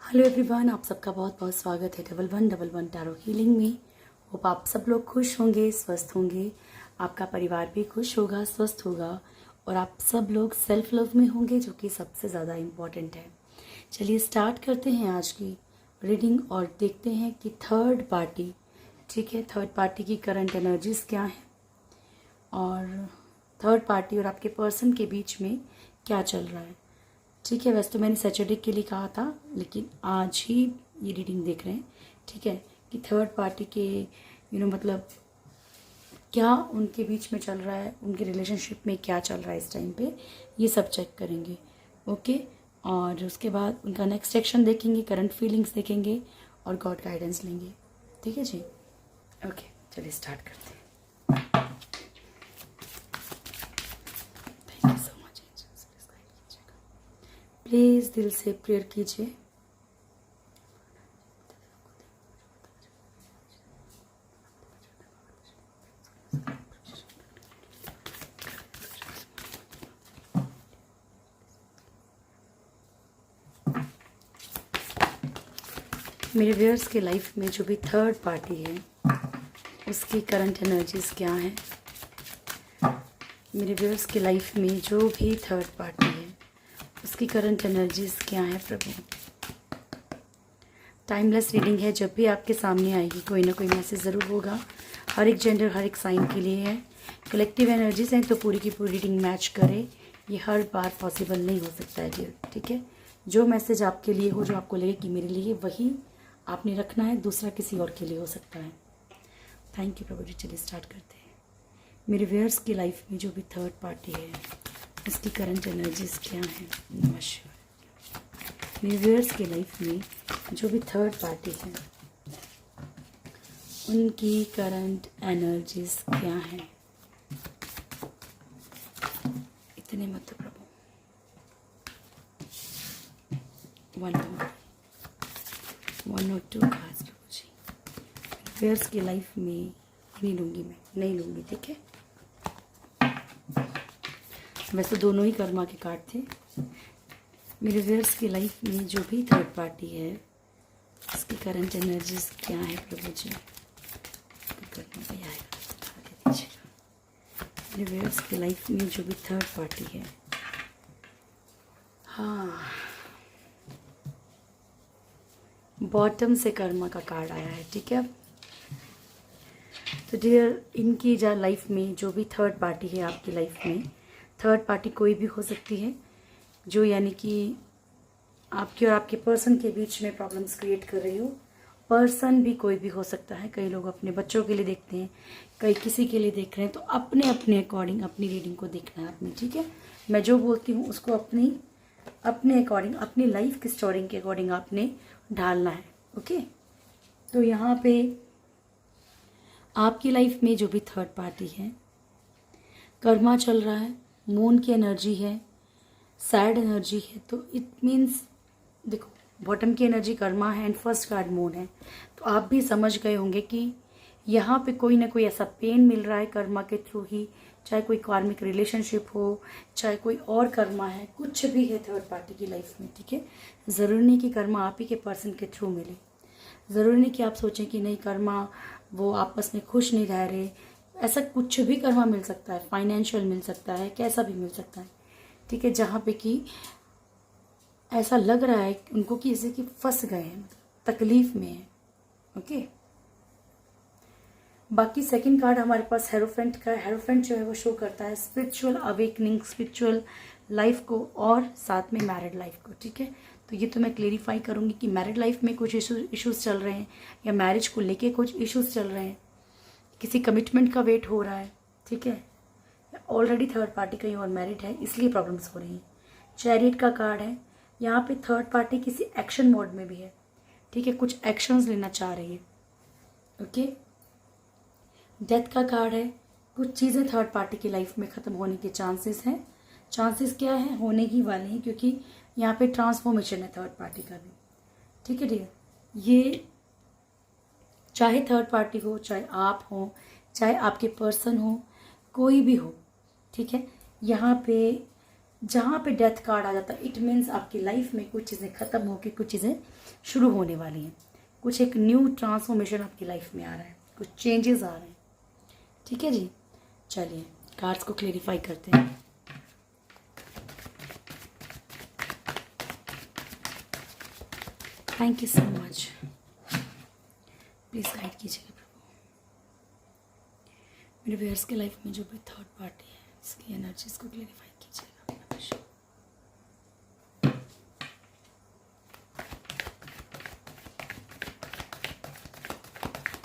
Hello everyone, आप सबका बहुत बहुत स्वागत है डबल वन टैरो हीलिंग में। होप आप सब लोग खुश होंगे, स्वस्थ होंगे, आपका परिवार भी खुश होगा, स्वस्थ होगा और आप सब लोग सेल्फ लव में होंगे, जो कि सबसे ज़्यादा इम्पॉर्टेंट है। चलिए स्टार्ट करते हैं आज की रीडिंग और देखते हैं कि थर्ड पार्टी, ठीक है, थर्ड पार्टी की करंट एनर्जीज क्या है और थर्ड पार्टी और आपके पर्सन के बीच में क्या चल रहा है। ठीक है, वैसे तो मैंने सैटरडे के लिए कहा था, लेकिन आज ही ये रीडिंग देख रहे हैं, ठीक है, कि थर्ड पार्टी के मतलब क्या उनके बीच में चल रहा है, उनके रिलेशनशिप में क्या चल रहा है इस टाइम पे, ये सब चेक करेंगे। ओके, और उसके बाद उनका नेक्स्ट सेक्शन देखेंगे, करंट फीलिंग्स देखेंगे और गॉड गाइडेंस लेंगे। ठीक है जी, ओके चलिए स्टार्ट करते हैं। Thank you so much angels, please दिल से प्रेयर कीजिए। मेरे व्यूअर्स के लाइफ में जो भी थर्ड पार्टी है उसकी करंट एनर्जीज क्या है। मेरे व्यूअर्स के लाइफ में जो भी थर्ड पार्टी है उसकी करंट एनर्जीज क्या है प्रभु। टाइमलेस रीडिंग है, जब भी आपके सामने आएगी कोई ना कोई मैसेज ज़रूर होगा। हर एक जेंडर, हर एक साइन के लिए है। कलेक्टिव एनर्जीज हैं तो पूरी की पूरी रीडिंग मैच करे, ये हर बार पॉसिबल नहीं हो सकता है डियर। ठीक है, जो मैसेज आपके लिए हो, जो आपको लगे कि मेरे लिए, वही आपने रखना है, दूसरा किसी और के लिए हो सकता है। थैंक यू प्रभु जी। चलिए स्टार्ट करते हैं। मेरे व्यूअर्स की लाइफ में जो भी थर्ड पार्टी है उसकी करंट एनर्जीज क्या है। नमस्कार। मेरे व्यूअर्स की लाइफ में जो भी थर्ड पार्टी है उनकी करंट एनर्जीज क्या है। इतने मत प्रभु। 1 और 2 खास प्रभु जी। व्यूअर्स की लाइफ में नहीं लूँगी, मैं नहीं लूँगी, ठीक है। वैसे दोनों ही कर्मा के कार्ड थे। मेरे व्यूअर्स की लाइफ में जो भी थर्ड पार्टी है उसकी करंट एनर्जीज क्या है प्रभु जी। मेरे व्यूअर्स की लाइफ में जो भी थर्ड पार्टी है, हाँ, बॉटम से कर्मा का कार्ड आया है, ठीक है। तो डियर, इनकी जो लाइफ में जो भी थर्ड पार्टी है आपकी लाइफ में, थर्ड पार्टी कोई भी हो सकती है, जो यानी कि आपके और आपके पर्सन के बीच में प्रॉब्लम्स क्रिएट कर रही हो। पर्सन भी कोई भी हो सकता है। कई लोग अपने बच्चों के लिए देखते हैं, कई किसी के लिए देख रहे हैं। तो अपने अपने अकॉर्डिंग अपनी रीडिंग को देखना है अपनी, ठीक है। मैं जो बोलती हूँ उसको अपने अकॉर्डिंग, अपनी लाइफ की स्टोरी के अकॉर्डिंग आपने ढालना है। ओके, तो यहाँ पे आपकी लाइफ में जो भी थर्ड पार्टी है, कर्मा चल रहा है, मून की एनर्जी है, सैड एनर्जी है। तो इट मीन्स देखो, बॉटम की एनर्जी कर्मा है एंड फर्स्ट कार्ड मून है। तो आप भी समझ गए होंगे कि यहाँ पे कोई ना कोई ऐसा पेन मिल रहा है कर्मा के थ्रू ही, चाहे कोई कार्मिक रिलेशनशिप हो, चाहे कोई और कर्मा है, कुछ भी है थर्ड पार्टी की लाइफ में, ठीक है। ज़रूरी नहीं कि कर्मा आप ही के पर्सन के थ्रू मिले, ज़रूरी नहीं कि आप सोचें कि नहीं कर्मा वो आपस में खुश नहीं रह रहे। ऐसा कुछ भी कर्मा मिल सकता है, फाइनेंशियल मिल सकता है, कैसा भी मिल सकता है, ठीक है, जहाँ पे कि ऐसा लग रहा है उनको कि जैसे कि फंस गए हैं, मतलब तकलीफ में है। ओके, बाकी सेकंड कार्ड हमारे पास हेरोफेंट का। हेरोफेंट जो है वो शो करता है स्पिरिचुअल अवेकनिंग, स्पिरिचुअल लाइफ को और साथ में मैरिड लाइफ को, ठीक है। तो ये तो मैं क्लेरिफाई करूँगी कि मैरिड लाइफ में कुछ इश्यूज चल रहे हैं या मैरिज को लेके कुछ इश्यूज चल रहे हैं, किसी कमिटमेंट का वेट हो रहा है, ठीक है। ऑलरेडी थर्ड पार्टी कहीं और मैरिड है इसलिए प्रॉब्लम्स हो रही हैं। चैरियट का कार्ड है, यहाँ पे थर्ड पार्टी किसी एक्शन मोड में भी है, ठीक है, कुछ एक्शंस लेना चाह रही है। ओके, डेथ का कार्ड है, कुछ चीज़ें थर्ड पार्टी की लाइफ में ख़त्म होने के चांसेस हैं। चांसेस क्या है, होने ही वाले हैं, क्योंकि यहाँ पे ट्रांसफॉर्मेशन है थर्ड पार्टी का भी, ठीक है डियर। ये चाहे थर्ड पार्टी हो, चाहे आप हो, चाहे आपके पर्सन हो, कोई भी हो, ठीक है। यहाँ पे जहाँ पे डेथ कार्ड आ जाता है इट मीन्स आपकी लाइफ में कुछ चीज़ें ख़त्म होकर कुछ चीज़ें शुरू होने वाली हैं, कुछ एक न्यू ट्रांसफॉर्मेशन आपकी लाइफ में आ रहा है, कुछ चेंजेस आ रहे हैं। ठीक है जी, चलिए कार्ड्स को क्लेरिफाई करते हैं। Thank you so much, please guide कीजिएगा प्रभु। मेरे व्यूअर्स के लाइफ में जो भी थर्ड पार्टी है इसकी एनर्जीज को क्लेरिफाई कीजिएगा।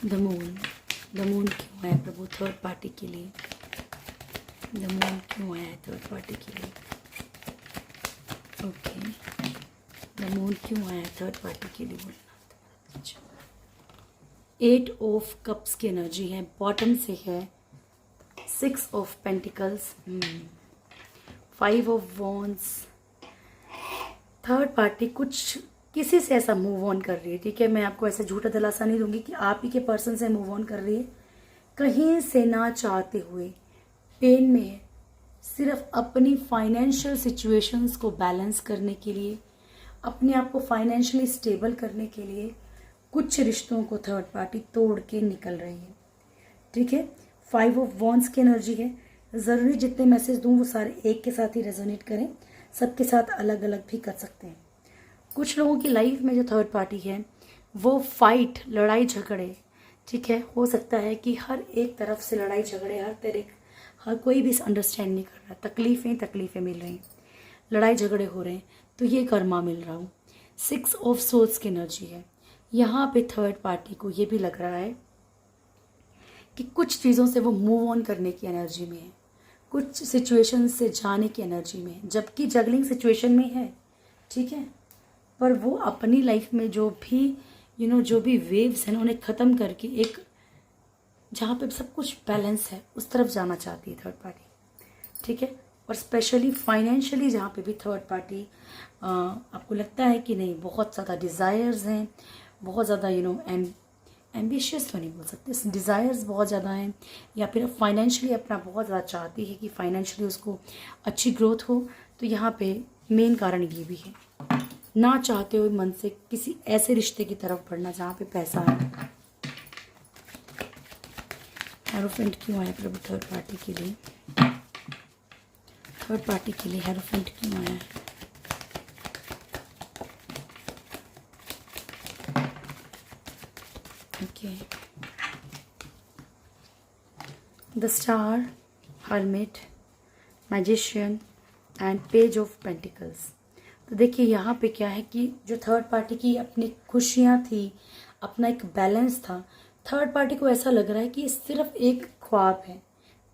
द मून क्यों है प्रभु थर्ड पार्टी के लिए? द मून क्यों है थर्ड पार्टी के लिए? ओके, द मून क्यों है थर्ड पार्टी के लिए? बोलना। अच्छा, 8 ऑफ कप्स की एनर्जी है, बॉटम से है 6 of pentacles, 5 of wands. Third party कुछ किसी से ऐसा मूव ऑन कर रही है। ठीक है, मैं आपको ऐसा झूठा दिलासा नहीं दूंगी कि आप ही के पर्सन से मूव ऑन कर रही है, कहीं से ना चाहते हुए पेन में है, सिर्फ अपनी फाइनेंशियल सिचुएशंस को बैलेंस करने के लिए, अपने आप को फाइनेंशियली स्टेबल करने के लिए कुछ रिश्तों को थर्ड पार्टी तोड़ के निकल रही है। ठीक है, 5 ऑफ वॉन्ड्स की एनर्जी है। ज़रूरी जितने मैसेज दूँ वो सारे एक के साथ ही रेजोनेट करें, सबके साथ अलग अलग भी कर सकते हैं। कुछ लोगों की लाइफ में जो थर्ड पार्टी है वो फाइट, लड़ाई झगड़े, ठीक है, हो सकता है कि हर एक तरफ से लड़ाई झगड़े, हर कोई भी अंडरस्टैंड नहीं कर रहा, तकलीफ़ें मिल रही हैं, लड़ाई झगड़े हो रहे हैं, तो ये कर्मा मिल रहा हूँ। 6 ऑफ सोल्स की एनर्जी है। यहाँ पे थर्ड पार्टी को ये भी लग रहा है कि कुछ चीज़ों से वो मूव ऑन करने की एनर्जी में है, कुछ सिचुएशन से जाने की एनर्जी में है, जबकि जगलिंग सिचुएशन में है। ठीक है, पर वो अपनी लाइफ में जो भी जो भी वेव्स हैं उन्हें ख़त्म करके एक जहाँ पे सब कुछ बैलेंस है उस तरफ जाना चाहती है थर्ड पार्टी। ठीक है, और स्पेशली फाइनेंशियली जहाँ पे भी थर्ड पार्टी आपको लगता है कि नहीं बहुत ज़्यादा डिज़ायर्स हैं, बहुत ज़्यादा एम्बिशियस तो नहीं बोल सकते, डिज़ायर्स बहुत ज़्यादा हैं, या फिर फाइनेंशियली अपना बहुत ज़्यादा चाहती है कि फाइनेंशियली उसको अच्छी ग्रोथ हो, तो यहाँ पे मेन कारण ये भी है, ना चाहते हुए मन से किसी ऐसे रिश्ते की तरफ बढ़ना जहाँ पे पैसा है। हेरोफेंट क्यों आया प्रभु थर्ड पार्टी के लिए? थर्ड पार्टी के लिए हेरोफेंट क्यों आया है? Okay, the star, hermit, magician and page of pentacles. तो देखिए यहाँ पे क्या है कि जो थर्ड पार्टी की अपनी खुशियाँ थी, अपना एक बैलेंस था, थर्ड पार्टी को ऐसा लग रहा है कि सिर्फ एक ख्वाब है।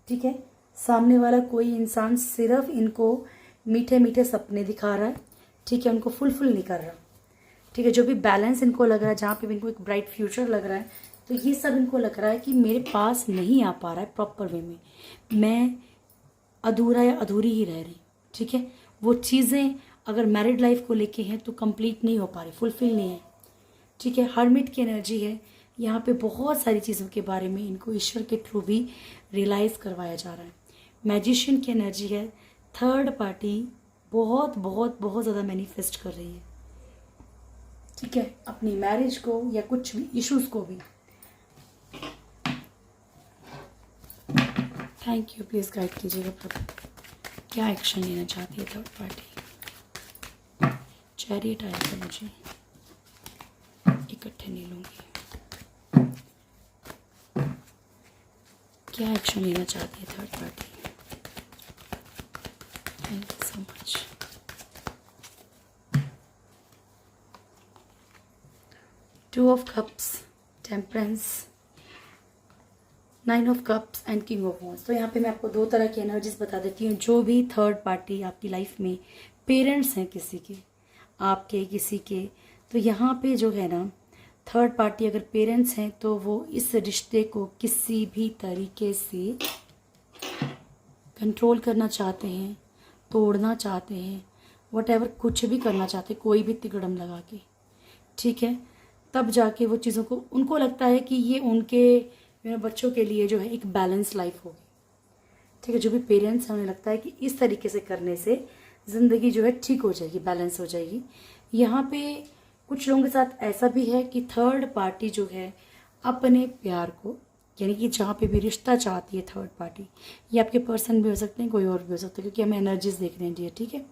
ठीक है, सामने वाला कोई इंसान सिर्फ इनको मीठे मीठे सपने दिखा रहा है। ठीक है, उनको फुलफिल नहीं कर रहा। ठीक है, जो भी बैलेंस इनको लग रहा है, जहाँ पे भी इनको एक ब्राइट फ्यूचर लग रहा है, तो ये सब इनको लग रहा है कि मेरे पास नहीं आ पा रहा है प्रॉपर वे में, मैं अधूरा या अधूरी ही रह रही। ठीक है, वो चीज़ें अगर मैरिड लाइफ को लेके हैं तो कंप्लीट नहीं हो पा रही, फुलफिल नहीं है। ठीक है, हर्मिट की एनर्जी है। यहाँ पे बहुत सारी चीज़ों के बारे में इनको ईश्वर के थ्रू भी रियलाइज़ करवाया जा रहा है। मैजिशियन की एनर्जी है। थर्ड पार्टी बहुत बहुत बहुत ज़्यादा मैनिफेस्ट कर रही है। ठीक है, अपनी मैरिज को या कुछ भी इश्यूज को भी। थैंक यू, प्लीज़ गाइड कीजिएगा प्रभु, क्या एक्शन लेना चाहती है थर्ड पार्टी? चैरियट आया था, मुझे इकट्ठे नहीं लूँगी। क्या एक्शन लेना चाहती है third party? Thank you so much. Two of cups, temperance, 9 of cups and king of wands. तो यहाँ पे मैं आपको दो तरह की एनर्जीज बता देती हूँ। जो भी थर्ड पार्टी आपकी लाइफ में पेरेंट्स हैं किसी के, आपके किसी के, तो यहाँ पे जो है ना थर्ड पार्टी अगर पेरेंट्स हैं तो वो इस रिश्ते को किसी भी तरीके से कंट्रोल करना चाहते हैं, तोड़ना चाहते हैं, वट कुछ भी करना चाहते हैं, कोई भी तिकड़म लगा के। ठीक है, तब जाके वो चीज़ों को उनको लगता है कि ये उनके बच्चों के लिए जो है एक बैलेंस लाइफ होगी। ठीक है, जो भी पेरेंट्स हैं उन्हें लगता है कि इस तरीके से करने से ज़िंदगी जो है ठीक हो जाएगी, बैलेंस हो जाएगी। यहाँ पे कुछ लोगों के साथ ऐसा भी है कि थर्ड पार्टी जो है अपने प्यार को, यानी कि जहाँ पे भी रिश्ता चाहती है थर्ड पार्टी, ये आपके पर्सन भी हो सकते हैं, कोई और भी हो सकता है, क्योंकि हमें एनर्जीज देख रहे हैं डियर, ठीक है।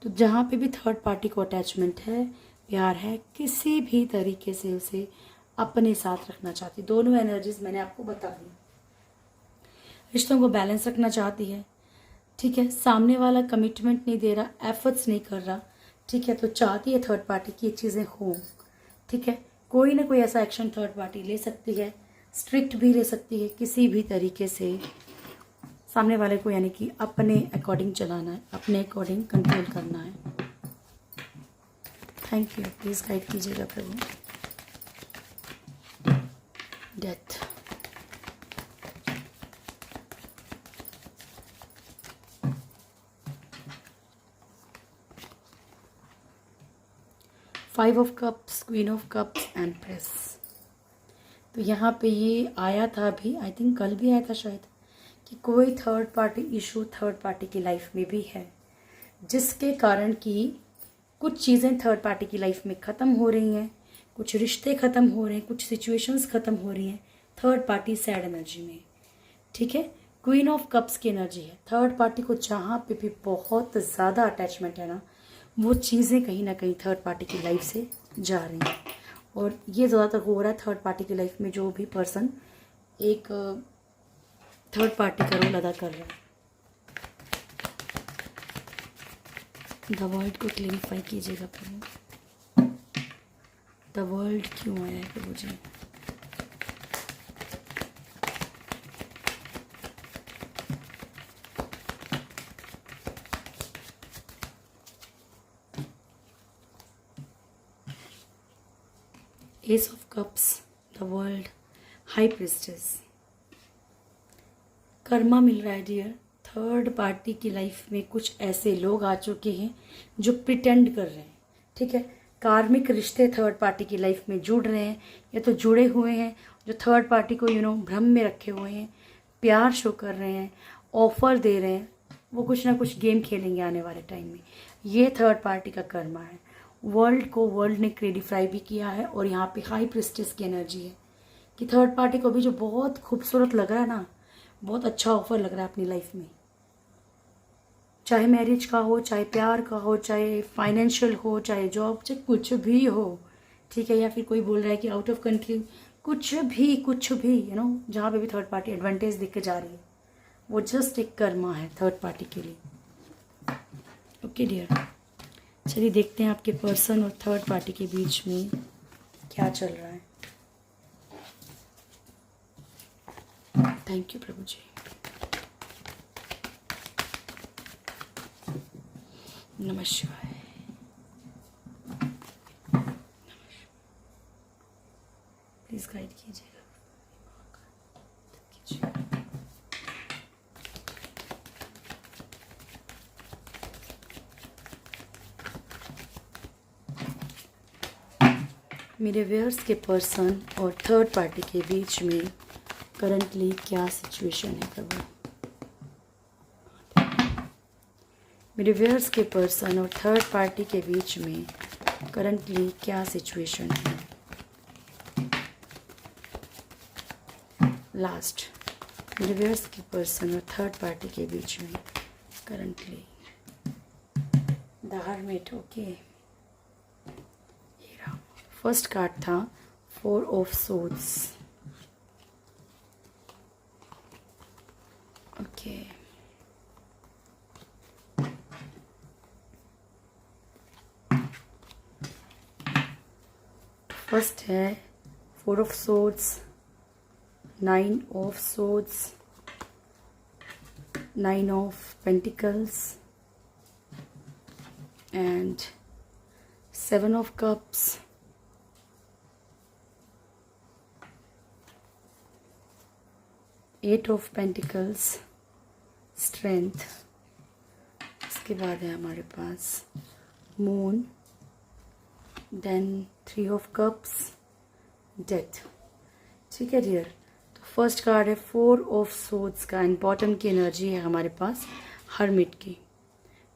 तो जहाँ पे भी थर्ड पार्टी को अटैचमेंट है, प्यार है, किसी भी तरीके से उसे अपने साथ रखना चाहती, दोनों एनर्जीज मैंने आपको बता दी। रिश्तों को बैलेंस रखना चाहती है, ठीक है। सामने वाला कमिटमेंट नहीं दे रहा, एफर्ट्स नहीं कर रहा, ठीक है, तो चाहती है थर्ड पार्टी की ये चीज़ें हों, ठीक है। कोई ना कोई ऐसा एक्शन थर्ड पार्टी ले सकती है, स्ट्रिक्ट भी ले सकती है, किसी भी तरीके से सामने वाले को यानी कि अपने अकॉर्डिंग चलाना है, अपने अकॉर्डिंग कंट्रोल करना है। थैंक यू, प्लीज़ गाइड कीजिएगा प्रभु। Death, five of cups, queen of cups, empress. तो यहाँ पे ये आया था अभी, आई थिंक कल भी आया था शायद, कि कोई third party issue third party की लाइफ में भी है, जिसके कारण कि कुछ चीज़ें थर्ड पार्टी की लाइफ में ख़त्म हो रही हैं, कुछ रिश्ते ख़त्म हो रहे हैं, कुछ सिचुएशंस ख़त्म हो रही हैं थर्ड पार्टी सैड एनर्जी में, ठीक है। क्वीन ऑफ कप्स की एनर्जी है, थर्ड पार्टी को जहाँ पे भी बहुत ज़्यादा अटैचमेंट है ना, वो चीज़ें कहीं ना कहीं थर्ड पार्टी की लाइफ से जा रही हैं, और ये ज़्यादातर हो रहा है थर्ड पार्टी की लाइफ में, जो भी पर्सन एक थर्ड पार्टी का रोल अदा कर रहा है। द वर्ल्ड को क्लेरिफाई कीजिएगा प्रभु, द वर्ल्ड क्यों आया है प्रभु जी। Ace of cups, the world, high priestess. Karma मिल रहा है डियर, थर्ड पार्टी की लाइफ में कुछ ऐसे लोग आ चुके हैं जो प्रिटेंड कर रहे हैं, ठीक है। कार्मिक रिश्ते थर्ड पार्टी की लाइफ में जुड़ रहे हैं, या तो जुड़े हुए हैं, जो थर्ड पार्टी को भ्रम में रखे हुए हैं, प्यार शो कर रहे हैं, ऑफर दे रहे हैं, वो कुछ ना कुछ गेम खेलेंगे आने वाले टाइम में। ये थर्ड पार्टी का कर्मा है। वर्ल्ड को वर्ल्ड ने क्रेडिफाई भी किया है, और यहाँ पे हाई प्रिस्टेस की एनर्जी है कि थर्ड पार्टी को भी जो बहुत खूबसूरत लग रहा है ना, बहुत अच्छा ऑफर लग रहा है अपनी लाइफ में, चाहे मैरिज का हो, चाहे प्यार का हो, चाहे फाइनेंशियल हो, चाहे जॉब, चाहे कुछ भी हो, ठीक है। या फिर कोई बोल रहा है कि आउट ऑफ कंट्री, कुछ भी जहाँ पे भी थर्ड पार्टी एडवांटेज देख के जा रही है, वो जस्ट एक कर्मा है थर्ड पार्टी के लिए। ओके डियर, चलिए देखते हैं आपके पर्सन और थर्ड पार्टी के बीच में क्या चल रहा है। थैंक यू प्रभु जी। नमः शिवाय। प्लीज गाइड कीजिएगा। मेरे व्यूअर्स के पर्सन और थर्ड पार्टी के बीच में करंटली क्या सिचुएशन है प्रभु। मेरे व्यूअर्स के पर्सन और थर्ड पार्टी के बीच में करंटली क्या सिचुएशन है। लास्ट, मेरे व्यूअर्स के पर्सन और थर्ड पार्टी के बीच में currently the hermit. Okay, first card था 4 ऑफ सोर्ड्स। ओके, फर्स्ट है 4 of swords, 9 of swords, 9 of pentacles and 7 of cups, 8 of pentacles, strength. इसके बाद है हमारे पास moon, then 3 of cups, death. ठीक है डियर, तो फर्स्ट कार्ड है 4 ऑफ सोर्ड्स का, एंड बॉटम की एनर्जी है हमारे पास हर्मिट की।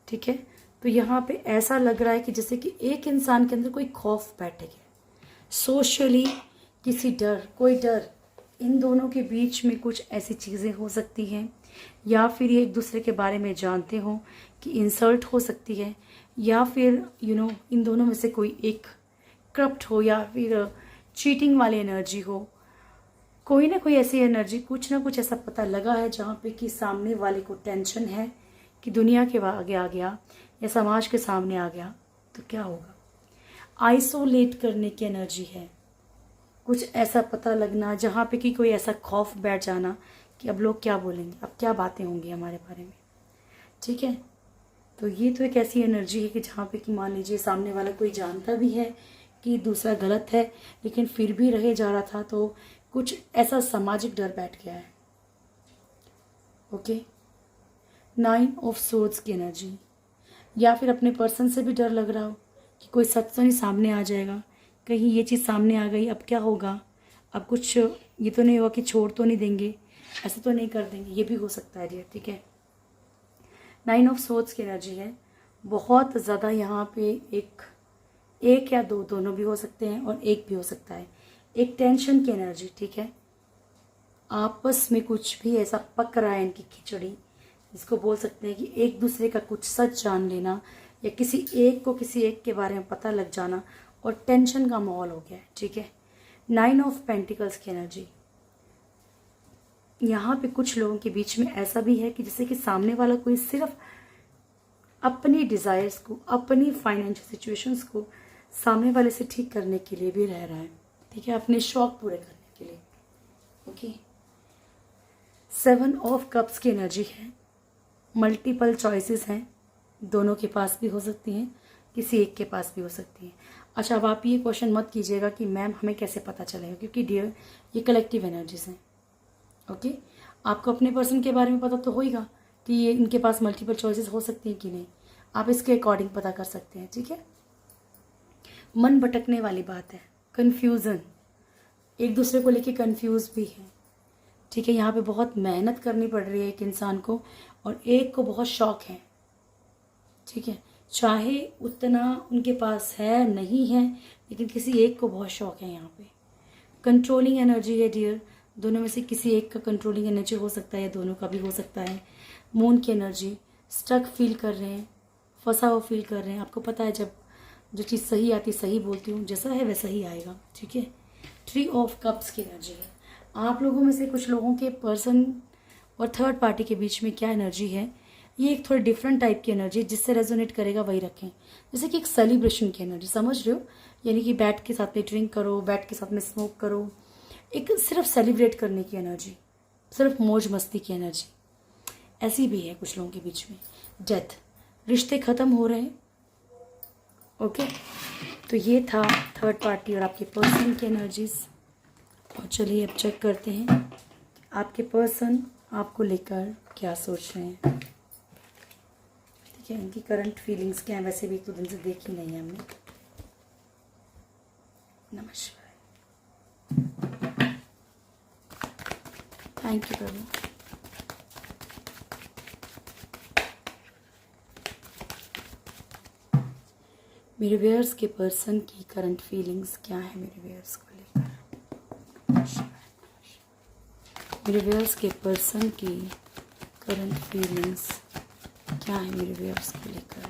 ठीक है, तो यहाँ पे ऐसा लग रहा है कि जैसे कि एक इंसान के अंदर कोई खौफ बैठ गया, सोशली किसी डर, कोई डर। इन दोनों के बीच में कुछ ऐसी चीज़ें हो सकती हैं, या फिर ये एक दूसरे के बारे में जानते हो कि इंसल्ट हो सकती है, या फिर इन दोनों में से कोई एक करप्ट हो, या फिर चीटिंग वाली एनर्जी हो। कोई ना कोई ऐसी एनर्जी, कुछ ना कुछ ऐसा पता लगा है जहाँ पे कि सामने वाले को टेंशन है कि दुनिया के आगे आ गया या समाज के सामने आ गया तो क्या होगा। आइसोलेट करने की एनर्जी है, कुछ ऐसा पता लगना जहाँ पे कि कोई ऐसा खौफ बैठ जाना कि अब लोग क्या बोलेंगे, अब क्या बातें होंगी हमारे बारे में। ठीक है, तो ये तो एक ऐसी एनर्जी है कि जहाँ पे कि मान लीजिए सामने वाला कोई जानता भी है कि दूसरा गलत है लेकिन फिर भी रहे जा रहा था, तो कुछ ऐसा सामाजिक डर बैठ गया है। ओके, 9 ऑफ सोर्ड्स की एनर्जी, या फिर अपने पर्सन से भी डर लग रहा हो कि कोई सच तो नहीं सामने आ जाएगा, कहीं ये चीज़ सामने आ गई अब क्या होगा, अब कुछ ये तो नहीं हुआ कि छोड़ तो नहीं देंगे, ऐसे तो नहीं कर देंगे, ये भी हो सकता है डियर। ठीक है, 9 ऑफ सोर्ड्स की एनर्जी है। बहुत ज़्यादा यहाँ पे एक या दो, दोनों भी हो सकते हैं और एक भी हो सकता है। एक टेंशन की एनर्जी। ठीक है, आपस में कुछ भी ऐसा पक रहा है इनकी खिचड़ी, जिसको बोल सकते हैं कि एक दूसरे का कुछ सच जान लेना, या किसी एक को किसी एक के बारे में पता लग जाना और टेंशन का माहौल हो गया है। ठीक है, 9 ऑफ पेंटिकल्स की एनर्जी। यहाँ पे कुछ लोगों के बीच में ऐसा भी है कि जैसे कि सामने वाला कोई सिर्फ अपनी डिज़ायर्स को, अपनी फाइनेंशियल सिचुएशंस को सामने वाले से ठीक करने के लिए भी रह रहा है। ठीक है, अपने शौक पूरे करने के लिए। ओके, 7 ऑफ कप्स की एनर्जी है। मल्टीपल चॉइसेस हैं, दोनों के पास भी हो सकती हैं, किसी एक के पास भी हो सकती हैं। अच्छा, अब आप ये क्वेश्चन मत कीजिएगा कि मैम हमें कैसे पता चलेगा, क्योंकि डियर ये कलेक्टिव एनर्जीज हैं। ओके, आपको अपने पर्सन के बारे में पता तो होगा कि ये इनके पास मल्टीपल चॉइसेस हो सकती हैं कि नहीं, आप इसके अकॉर्डिंग पता कर सकते हैं। ठीक है, मन भटकने वाली बात है, कन्फ्यूज़न, एक दूसरे को लेके कंफ्यूज भी है। ठीक है, यहाँ पे बहुत मेहनत करनी पड़ रही है एक इंसान को, और एक को बहुत शौक है। ठीक है, चाहे उतना उनके पास है नहीं है, लेकिन किसी एक को बहुत शौक है। यहाँ पे कंट्रोलिंग एनर्जी है डियर, दोनों में से किसी एक का कंट्रोलिंग एनर्जी हो सकता है, दोनों का भी हो सकता है। मून की एनर्जी, स्टक फील कर रहे हैं, फंसा हुआ फील कर रहे हैं। आपको पता है जब जो चीज़ सही आती सही बोलती हूँ, जैसा है वैसा ही आएगा। ठीक है, 3 ऑफ कप्स की एनर्जी है। आप लोगों में से कुछ लोगों के पर्सन और थर्ड पार्टी के बीच में क्या एनर्जी है, ये एक थोड़ी डिफरेंट टाइप की एनर्जी, जिससे रेजोनेट करेगा वही रखें। जैसे कि एक सेलिब्रेशन की एनर्जी, समझ रहे हो, यानी कि बैठ के साथ में ड्रिंक करो, बैठ के साथ में स्मोक करो, एक सिर्फ सेलिब्रेट करने की एनर्जी, सिर्फ मौज मस्ती की एनर्जी, ऐसी भी है कुछ लोगों के बीच में। डेथ, रिश्ते ख़त्म हो रहे हैं। ओके, तो ये था थर्ड पार्टी और आपके पर्सन की एनर्जीज। और चलिए अब चेक करते हैं आपके पर्सन आपको लेकर क्या सोच रहे हैं। ठीक है, इनकी करंट फीलिंग्स क्या हैं, वैसे भी एक दो दिन से देखी नहीं है हमने। नमस्कार, थैंक यू प्रभु। मेरे व्यूअर्स के पर्सन की करंट फीलिंग्स क्या है मेरे व्यूअर्स को लेकर। मेरे व्यूअर्स के पर्सन की करंट फीलिंग्स क्या है मेरे व्यूअर्स को लेकर।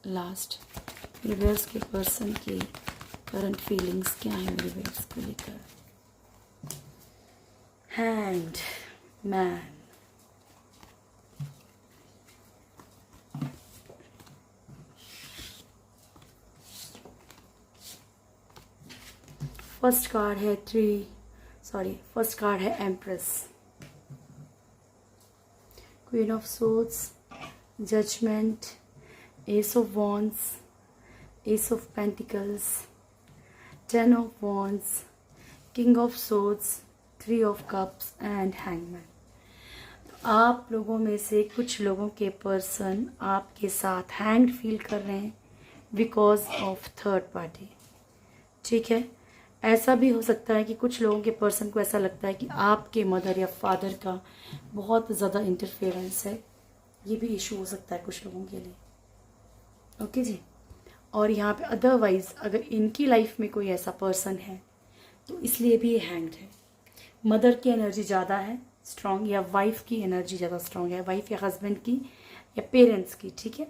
लास्ट, मेरे व्यूअर्स के पर्सन की करंट फीलिंग्स क्या है मेरे व्यूअर्स को लेकर। हैंड मैन, फर्स्ट कार्ड है फर्स्ट कार्ड है empress, queen of swords, judgment, ace of wands, ace of pentacles, 10 of wands, king of swords, 3 of cups and hangman. आप लोगों में से कुछ लोगों के पर्सन आपके साथ हैंग्ड फील कर रहे हैं बिकॉज ऑफ थर्ड पार्टी। ठीक है, ऐसा भी हो सकता है कि कुछ लोगों के पर्सन को ऐसा लगता है कि आपके मदर या फादर का बहुत ज़्यादा इंटरफेरेंस है ये भी इशू हो सकता है कुछ लोगों के लिए। ओके जी। और यहाँ पे अदरवाइज अगर इनकी लाइफ में कोई ऐसा पर्सन है तो इसलिए भी ये हैंग्ड है। मदर की एनर्जी ज़्यादा है स्ट्रांग, या वाइफ की एनर्जी ज़्यादा स्ट्रांग है, वाइफ या हस्बैंड की या पेरेंट्स की, ठीक है।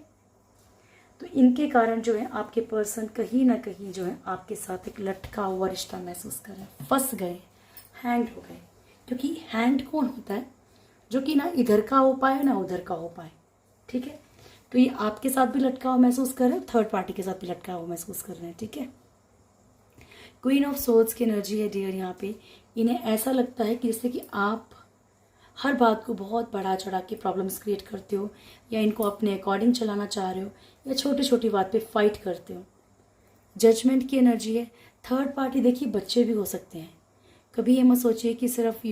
तो इनके कारण जो है आपके पर्सन कहीं ना कहीं जो है आपके साथ एक लटका हुआ रिश्ता महसूस कर रहे हैं, फंस गए, हैंग हो गए। क्योंकि हैंग कौन होता है? जो कि ना इधर का हो पाए ना उधर का हो पाए, ठीक है। तो ये आपके साथ भी लटका हुआ महसूस कर रहे हैं, थर्ड पार्टी के साथ भी लटका हुआ महसूस कर रहे हैं, ठीक है। क्वीन ऑफ सोल्स की एनर्जी है डियर यहाँ पे। इन्हें ऐसा लगता है कि जैसे कि आप हर बात को बहुत बढ़ा चढ़ा के प्रॉब्लम्स क्रिएट करते हो, या इनको अपने अकॉर्डिंग चलाना चाह रहे हो, या छोटी छोटी बात पे फाइट करते हो। जजमेंट की एनर्जी है। थर्ड पार्टी देखिए बच्चे भी हो सकते हैं। कभी ये मत सोचिए कि सिर्फ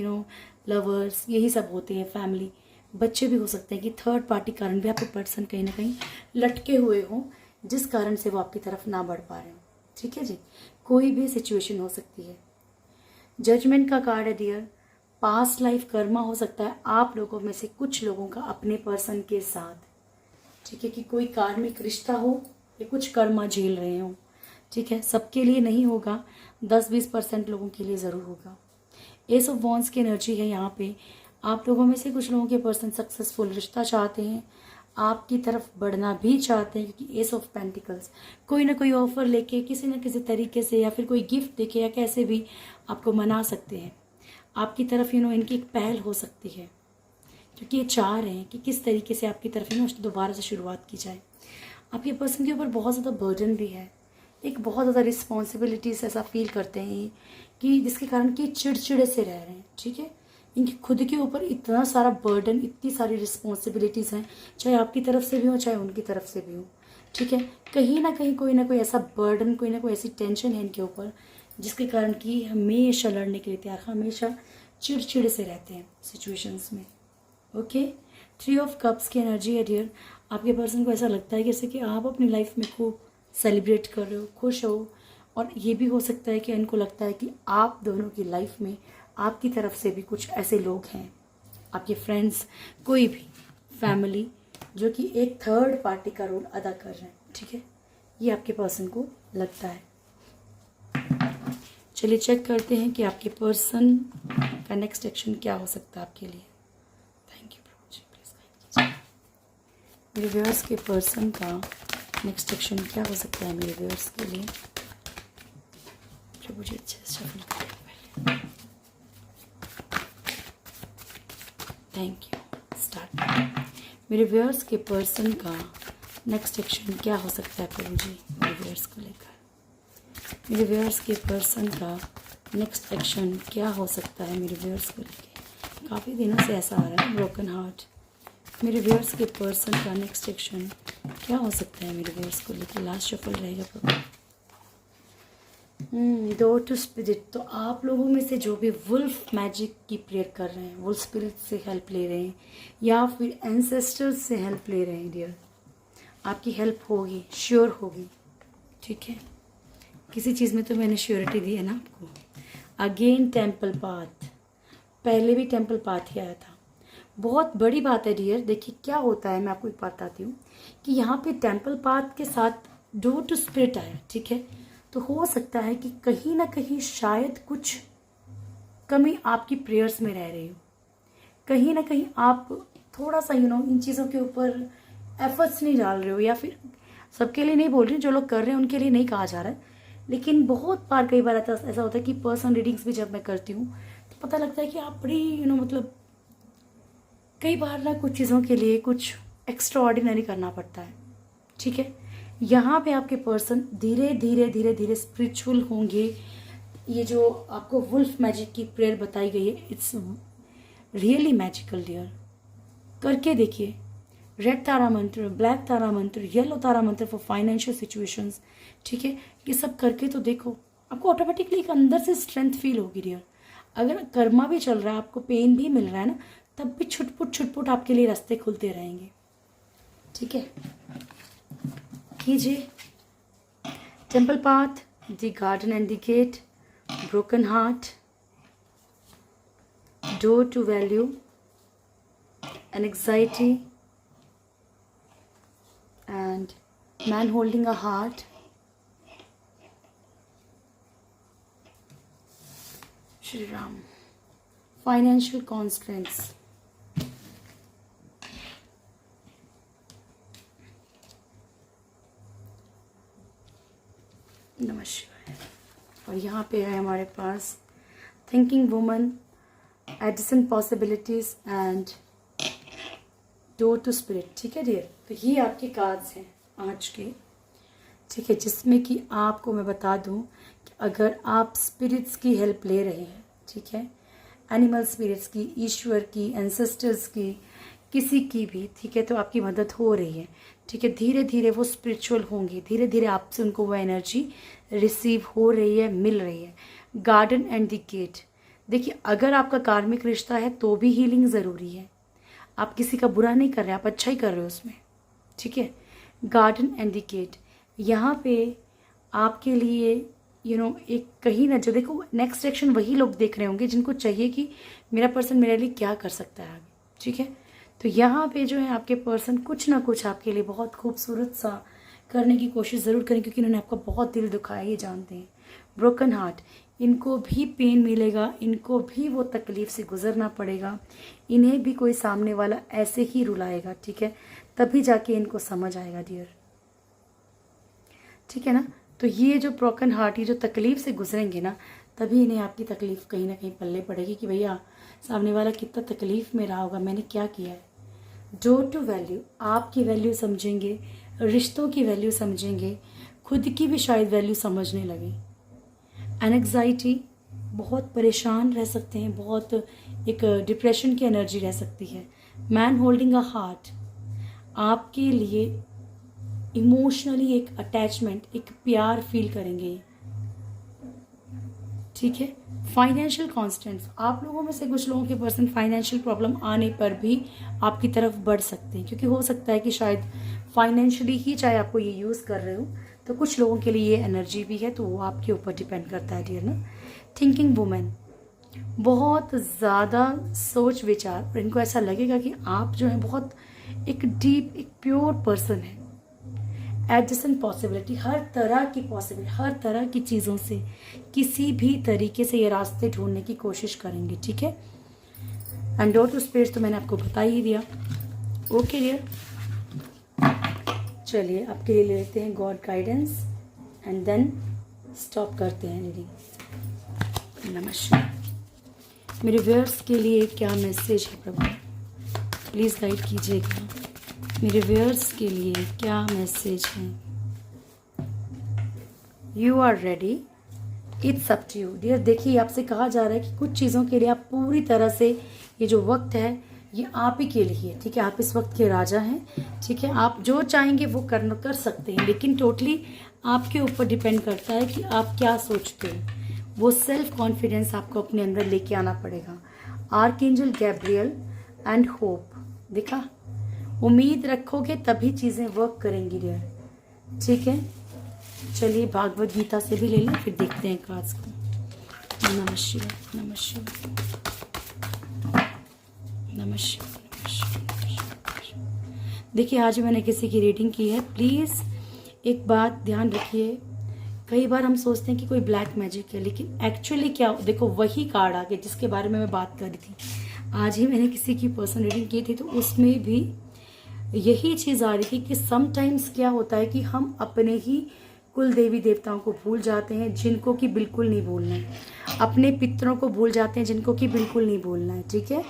लवर्स यही सब होते हैं, फैमिली। बच्चे भी हो सकते हैं कि थर्ड पार्टी कारण भी आपके पर्सन कहीं ना कहीं लटके हुए हों, जिस कारण से वो आपकी तरफ ना बढ़ पा रहे हो, ठीक है जी। कोई भी सिचुएशन हो सकती है। जजमेंट का कार्ड है डियर। पास्ट लाइफ कर्मा हो सकता है आप लोगों में से कुछ लोगों का अपने पर्सन के साथ, ठीक है, कि कोई कार्मिक रिश्ता हो या कुछ कर्मा झेल रहे हो, ठीक है। सबके लिए नहीं होगा, 10-20% लोगों के लिए ज़रूर होगा। एस ऑफ वॉन्ड्स की एनर्जी है यहाँ पे। आप लोगों में से कुछ लोगों के पर्सन सक्सेसफुल रिश्ता चाहते हैं, आपकी तरफ बढ़ना भी चाहते हैं, क्योंकि एस ऑफ पेंटिकल्स कोई ना कोई ऑफर लेके किसी न किसी तरीके से, या फिर कोई गिफ्ट देके, या कैसे भी आपको मना सकते हैं। आपकी तरफ इनकी एक पहल हो सकती है, क्योंकि ये चाह रहे हैं कि किस तरीके से आपकी तरफ दोबारा से शुरुआत की जाए। आपके पर्सन के ऊपर बहुत ज़्यादा बर्डन भी है, एक बहुत ज़्यादा रिस्पॉन्सिबिलिटीज ऐसा फील करते हैं कि जिसके कारण कि चिड़चिड़े से रह रहे हैं, ठीक है। इनकी खुद के ऊपर इतना सारा बर्डन, इतनी सारी रिस्पॉन्सिबिलिटीज़ हैं, चाहे आपकी तरफ से भी हो चाहे उनकी तरफ से भी हो, ठीक है। कहीं ना कहीं कोई ना कोई ऐसा बर्डन, कोई ना कोई ऐसी टेंशन है इनके ऊपर, जिसके कारण कि हमेशा लड़ने के लिए तैयार, हमेशा चिड़चिड़े से रहते हैं सिचुएशंस में। ओके। 3 ऑफ कप्स की एनर्जी है डियर। आपके पर्सन को ऐसा लगता है जैसे कि आप अपनी लाइफ में खूब सेलिब्रेट कर रहे हो, खुश हो, और ये भी हो सकता है कि इनको लगता है कि आप दोनों की लाइफ में आपकी तरफ से भी कुछ ऐसे लोग हैं, आपके फ्रेंड्स, कोई भी फैमिली, जो कि एक थर्ड पार्टी का रोल अदा कर रहे हैं, ठीक है। ये आपके पर्सन को लगता है। चलिए चेक करते हैं कि आपके पर्सन का नेक्स्ट एक्शन क्या हो सकता है आपके लिए। थैंक यू प्रभु जी, प्लीज गाइड कीजिए। मेरे व्यूअर्स के पर्सन का नेक्स्ट एक्शन क्या हो सकता है मेरे व्यूअर्स के लिए। प्रभु जी अच्छे से शफल करें। Thank you. स्टार्ट। मेरे व्यूअर्स के पर्सन का नेक्स्ट एक्शन क्या हो सकता है प्रभु जी मेरे व्यूअर्स को लेकर। मेरे व्यूअर्स के पर्सन का नेक्स्ट एक्शन क्या हो सकता है मेरे व्यूअर्स को लेकर। काफ़ी दिनों से ऐसा आ रहा है, ब्रोकन हार्ट। मेरे व्यूअर्स के पर्सन का नेक्स्ट एक्शन क्या हो सकता है मेरे व्यूअर्स को लेकर। लास्ट शफल रहेगा प्रभु। Door to spirit. तो आप लोगों में से जो भी वुल्फ मैजिक की प्रेयर कर रहे हैं, वुल्फ स्पिरिट से हेल्प ले रहे हैं, या फिर एंसेस्टर्स से हेल्प ले रहे हैं डियर, आपकी हेल्प होगी, श्योर होगी, ठीक है। किसी चीज़ में तो मैंने श्योरिटी दी है ना आपको। अगेन टेम्पल पाथ, पहले भी टेम्पल पाथ ही आया था। बहुत बड़ी बात है डियर। देखिए क्या होता है, मैं आपको एक बात बताती हूँ कि यहाँ पे टेम्पल पाथ के साथ डोर टू स्पिरिट आया, ठीक है। तो हो सकता है कि कहीं ना कहीं शायद कुछ कमी आपकी प्रेयर्स में रह रही हो, कहीं ना कहीं आप थोड़ा सा इन चीज़ों के ऊपर एफर्ट्स नहीं डाल रहे हो, या फिर सबके लिए नहीं बोल रही, जो लोग कर रहे हैं उनके लिए नहीं कहा जा रहा है, लेकिन बहुत बार कई बार ऐसा होता है कि पर्सनल रीडिंग्स भी जब मैं करती हूँ तो पता लगता है कि आप बड़ी मतलब कई बार ना कुछ चीज़ों के लिए कुछ एक्स्ट्रा ऑर्डिनरी करना पड़ता है, ठीक है। यहाँ पे आपके पर्सन धीरे धीरे धीरे धीरे स्पिरिचुअल होंगे। ये जो आपको वुल्फ मैजिक की प्रेयर बताई गई है, इट्स रियली मैजिकल डियर। करके देखिए। रेड तारा मंत्र, ब्लैक तारा मंत्र, येलो तारा मंत्र फॉर फाइनेंशियल सिचुएशंस, ठीक है। ये सब करके तो देखो, आपको ऑटोमेटिकली एक अंदर से स्ट्रेंथ फील होगी डियर। अगर कर्मा भी चल रहा है, आपको पेन भी मिल रहा है ना, तब भी छुटपुट आपके लिए रास्ते खुलते रहेंगे, ठीक है। कीजिए। Temple path, the garden and the gate, broken heart, door to value, and anxiety, and man holding a heart. Shri Ram. Financial constraints. नमः शिवाय। और यहाँ पे है हमारे पास thinking woman, addition possibilities and door to spirit. ठीक है डियर, तो ये आपके कार्ड्स हैं आज के। ठीक है, जिसमें कि आपको मैं बता दूं कि अगर आप स्पिरिट्स की हेल्प ले रहे हैं, ठीक है, एनिमल स्पिरिट्स की, ईश्वर की, एंसेस्टर्स की, किसी की भी, ठीक है, तो आपकी मदद हो रही है। ठीक है, धीरे धीरे वो स्पिरिचुअल होंगे, धीरे धीरे आपसे उनको वो एनर्जी रिसीव हो रही है, मिल रही है। Garden and the gate. देखिए, अगर आपका कार्मिक रिश्ता है तो भी हीलिंग ज़रूरी है। आप किसी का बुरा नहीं कर रहे, आप अच्छा ही कर रहे हो उसमें। ठीक है, गार्डन एंड द गेट यहाँ पे आपके लिए एक कहीं ना, जो देखो नेक्स्ट एक्शन वही लोग देख रहे होंगे जिनको चाहिए कि मेरा पर्सन मेरे लिए क्या कर सकता है आगे। ठीक है, तो यहाँ पे जो है आपके पर्सन कुछ ना कुछ आपके लिए बहुत खूबसूरत सा करने की कोशिश ज़रूर करें, क्योंकि इन्होंने आपका बहुत दिल दुखाया, ये जानते हैं। ब्रोकन हार्ट, इनको भी पेन मिलेगा, इनको भी वो तकलीफ से गुजरना पड़ेगा, इन्हें भी कोई सामने वाला ऐसे ही रुलाएगा। ठीक है, तभी जाके इनको समझ आएगा डियर। ठीक है ना, तो ये जो ब्रोकन हार्ट, ये जो तकलीफ से गुजरेंगे ना, तभी इन्हें आपकी तकलीफ कहीं ना कहीं पल्ले पड़ेगी कि भैया सामने वाला कितना तकलीफ में रहा होगा, मैंने क्या किया है। डोर टू वैल्यू, आपकी वैल्यू समझेंगे, रिश्तों की वैल्यू समझेंगे, खुद की भी शायद वैल्यू समझने लगे। एंग्जाइटी, बहुत परेशान रह सकते हैं, बहुत एक डिप्रेशन की एनर्जी रह सकती है। मैन होल्डिंग अ हार्ट, आपके लिए इमोशनली एक अटैचमेंट, एक प्यार फील करेंगे। ठीक है, फाइनेंशियल कॉन्स्टेंट्स, आप लोगों में से कुछ लोगों के पर्सन फाइनेंशियल प्रॉब्लम आने पर भी आपकी तरफ बढ़ सकते हैं, क्योंकि हो सकता है कि शायद फाइनेंशियली ही चाहे आपको ये यूज़ कर रहे हो, तो कुछ लोगों के लिए ये एनर्जी भी है, तो वो आपके ऊपर डिपेंड करता है डियर ना। थिंकिंग वुमेन, बहुत ज़्यादा सोच विचार, और इनको ऐसा लगेगा कि आप जो है बहुत एक डीप, एक प्योर पर्सन है। एडजस्टेंट पॉसिबिलिटी, हर तरह की पॉसिबिलिटी, हर तरह की चीज़ों से किसी भी तरीके से ये रास्ते ढूंढने की कोशिश करेंगे। ठीक है, एंड डोर टू स्पिरिट्स तो मैंने आपको बता ही दिया। ओके डियर, चलिए आपके लिए ले लेते हैं god guidance and then stop करते हैं रीडिंग। नमस्कार। मेरे व्यूअर्स के लिए क्या मैसेज है प्रभु, प्लीज़ गाइड कीजिएगा। मेरे व्यूअर्स के लिए क्या मैसेज है। You are ready, it's up to you dear. देखिए, आपसे कहा जा रहा है कि कुछ चीज़ों के लिए आप पूरी तरह से, ये जो वक्त है ये आप ही के लिए है। ठीक है, आप इस वक्त के राजा हैं। ठीक है, आप जो चाहेंगे वो कर सकते हैं, लेकिन टोटली आपके ऊपर डिपेंड करता है कि आप क्या सोचते हो। वो सेल्फ कॉन्फिडेंस आपको अपने अंदर लेके आना पड़ेगा। आर्कएंजल गैब्रियल एंड होप, देखा, उम्मीद रखोगे तभी चीज़ें वर्क करेंगी डियर। ठीक है, चलिए भागवत गीता से भी ले लें, फिर देखते हैं कार्ड्स को। नमः शिवाय, नमः शिवाय, नमः शिवाय, नमः शिवाय। देखिए, आज मैंने किसी की रीडिंग की है। प्लीज़ एक बात ध्यान रखिए, कई बार हम सोचते हैं कि कोई ब्लैक मैजिक है, लेकिन एक्चुअली क्या, देखो वही कार्ड आ गया जिसके बारे में मैं बात कर रही थी। आज ही मैंने किसी की पर्सनल रीडिंग की थी, तो उसमें भी यही चीज़ आ रही थी कि समटाइम्स क्या होता है कि हम अपने ही कुल देवी देवताओं को भूल जाते हैं, जिनको कि बिल्कुल नहीं भूलना है। अपने पितरों को भूल जाते हैं, जिनको कि बिल्कुल नहीं भूलना है। ठीक है,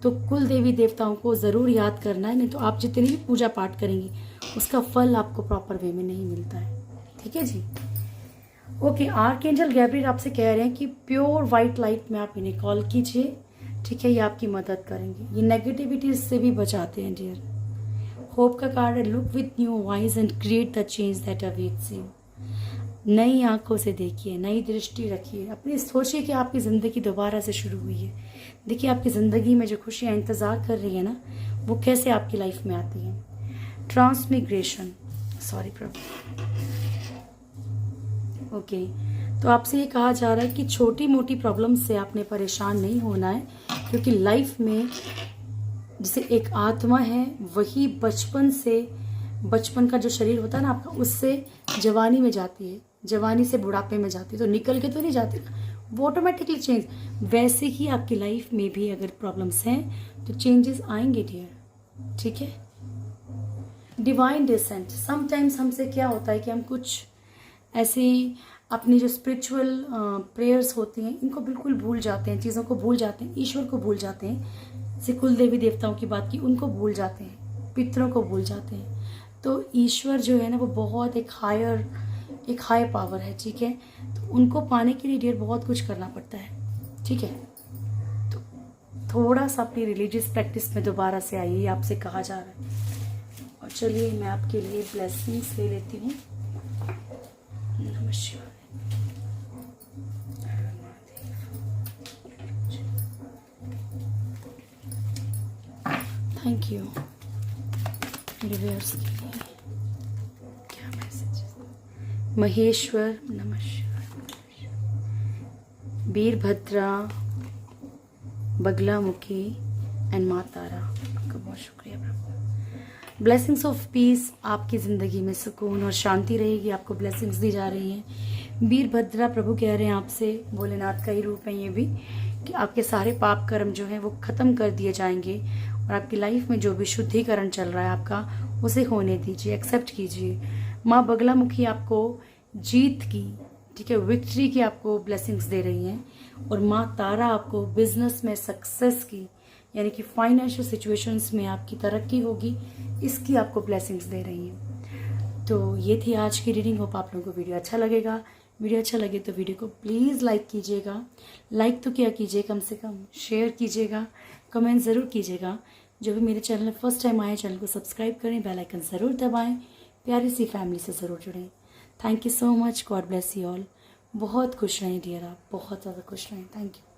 तो कुल देवी देवताओं को ज़रूर याद करना है, नहीं तो आप जितनी भी पूजा पाठ करेंगी उसका फल आपको प्रॉपर वे में नहीं मिलता है। ठीक है जी, ओके। आर्कएंजल गैब्रियल आपसे कह रहे हैं कि प्योर वाइट लाइट में आप इन्हें कॉल कीजिए। ठीक है, ये आपकी मदद करेंगे, ये नेगेटिविटीज से भी बचाते हैं डियर। होप का कार्ड है, look with new eyes and create the change that awaits you. नई आंखों से देखिए, नई दृष्टि रखिए, अपनी सोचिए कि आपकी ज़िंदगी दोबारा से शुरू हुई है। देखिए, आपकी ज़िंदगी में जो खुशियाँ इंतज़ार कर रही है ना, वो कैसे आपकी लाइफ में आती हैं। ट्रांसमिग्रेशन, सॉरी प्रभु, ओके। तो आपसे ये कहा जा रहा है कि छोटी मोटी प्रॉब्लम से आपने परेशान नहीं होना है, क्योंकि लाइफ में जैसे एक आत्मा है, वही बचपन से बचपन का जो शरीर होता है ना आपका, उससे जवानी में जाती है, जवानी से बुढ़ापे में जाती है, तो निकल के तो नहीं जाती ना, वो ऑटोमेटिकली चेंज। वैसे ही आपकी लाइफ में भी अगर प्रॉब्लम्स हैं तो चेंजेस आएंगे डियर, ठीक है। डिवाइन डिसेंट, समटाइम्स हमसे क्या होता है कि हम कुछ ऐसी अपनी जो स्पिरिचुअल प्रेयर्स होती हैं इनको बिल्कुल भूल जाते हैं, चीज़ों को भूल जाते हैं, ईश्वर को भूल जाते हैं। जैसे कुल देवी देवताओं की बात की, उनको भूल जाते हैं, पितरों को भूल जाते हैं। तो ईश्वर जो है ना वो बहुत एक हाई पावर है, ठीक है। तो उनको पाने के लिए डियर बहुत कुछ करना पड़ता है, ठीक है। तो थोड़ा सा अपनी रिलीजियस प्रैक्टिस में दोबारा से आइए, आपसे कहा जा रहा है। और चलिए मैं आपके लिए ब्लेसिंग्स ले लेती हूँ। नमस्कार। थैंक यू मेरे व्यूअर्स के लिए। क्या मैसेज? महेश्वर नमस्कार, वीरभद्रा, बगलामुखी एंड माँ तारा, आपका बहुत शुक्रिया प्रभु। ब्लेसिंग्स ऑफ पीस, आपकी ज़िंदगी में सुकून और शांति रहेगी, आपको ब्लेसिंग्स दी जा रही हैं। वीरभद्रा प्रभु कह रहे हैं आपसे, भोलेनाथ का ही रूप है ये भी, कि आपके सारे पाप कर्म जो हैं वो ख़त्म कर दिए जाएंगे और आपकी लाइफ में जो भी शुद्धिकरण चल रहा है आपका, उसे होने दीजिए, एक्सेप्ट कीजिए। माँ बगलामुखी आपको जीत की, ठीक है, विक्ट्री की आपको ब्लेसिंग्स दे रही हैं। और माँ तारा आपको बिजनेस में सक्सेस की, यानी कि फाइनेंशियल सिचुएशंस में आपकी तरक्की होगी, इसकी आपको ब्लेसिंग्स दे रही हैं। तो ये थी आज की रीडिंग। होप आप लोगों को वीडियो अच्छा लगेगा। वीडियो अच्छा लगे तो वीडियो को प्लीज़ लाइक कीजिएगा, लाइक तो क्या कीजिए, कम से कम शेयर कीजिएगा, कमेंट ज़रूर कीजिएगा। जो भी मेरे चैनल में फर्स्ट टाइम आए, चैनल को सब्सक्राइब करें, बेल आइकन ज़रूर दबाएं, प्यारी सी फैमिली से ज़रूर जुड़ें। Thank you so much, God bless you all. बहुत खुश रहें डियर, आप बहुत ज़्यादा खुश रहें। Thank you.